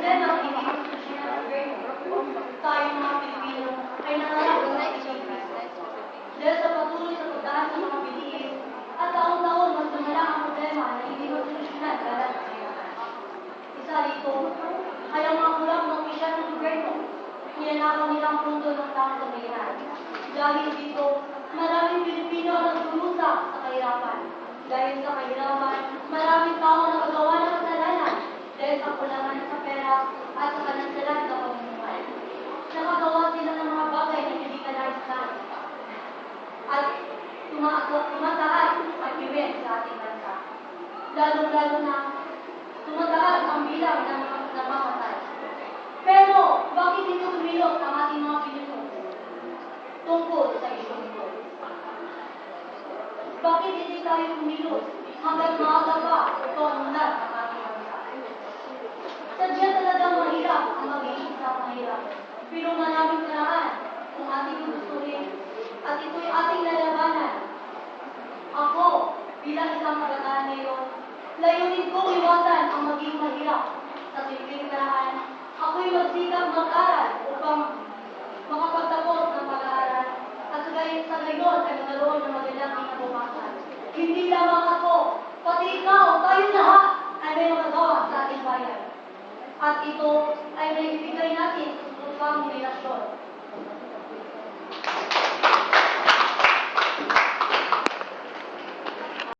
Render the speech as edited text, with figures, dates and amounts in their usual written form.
problema hindi ko tayo mga Pilipino ay nangarap sa Pilipinas. Dahil sa patuloy sa pagdaan sa mga bilihin at taon-taon mas lumala ang problema na hindi masolusyonan dahil sa kahirapan. Isa rito ay ang mga kulang ng opisyal ng gobyerno. Iyanakaw nila ang pundo ng taong pamayanan. Dahil dito, maraming Pilipino ang nagdurusa sa kahirapan. Dahil sa kahirapan, maraming tao ang nakagawa ng kasalanan dahil sa kulangan sa pera at sa kanansalan sa pamumuhay. Nakagawa sila ng mga bagay na hindi kanais-nais at tumataas ang krimen sa ating bansa. Lalo-lalo na tumataas ang bilang ng namamatay. Pero, bakit dito tumilok ang ating mga Pilipino tungkol sa isyong ito? Bakit hindi tayo tumilok hanggang maaga pa ito ang unad ng ating bansa? Sadya talagang mahirap ang mag-iisip sa mahirap. Pero maraming paraan kung ating gustuhin at ito'y ating lalabanan. Ako, bilang isang Magatanero, layunin kong iwasan ang maging mahirap sa simpleng paraan. Ako'y magsikap mag-aral upang makapagtapos ng pag-aaral at sa gayon ay magkaroon ng magandang kinabukasan. Hindi lamang ako, pati ikaw, tayo lahat ay may magagawa sa ating bayan. At ito ay may ibigay natin sa pang henerasyon.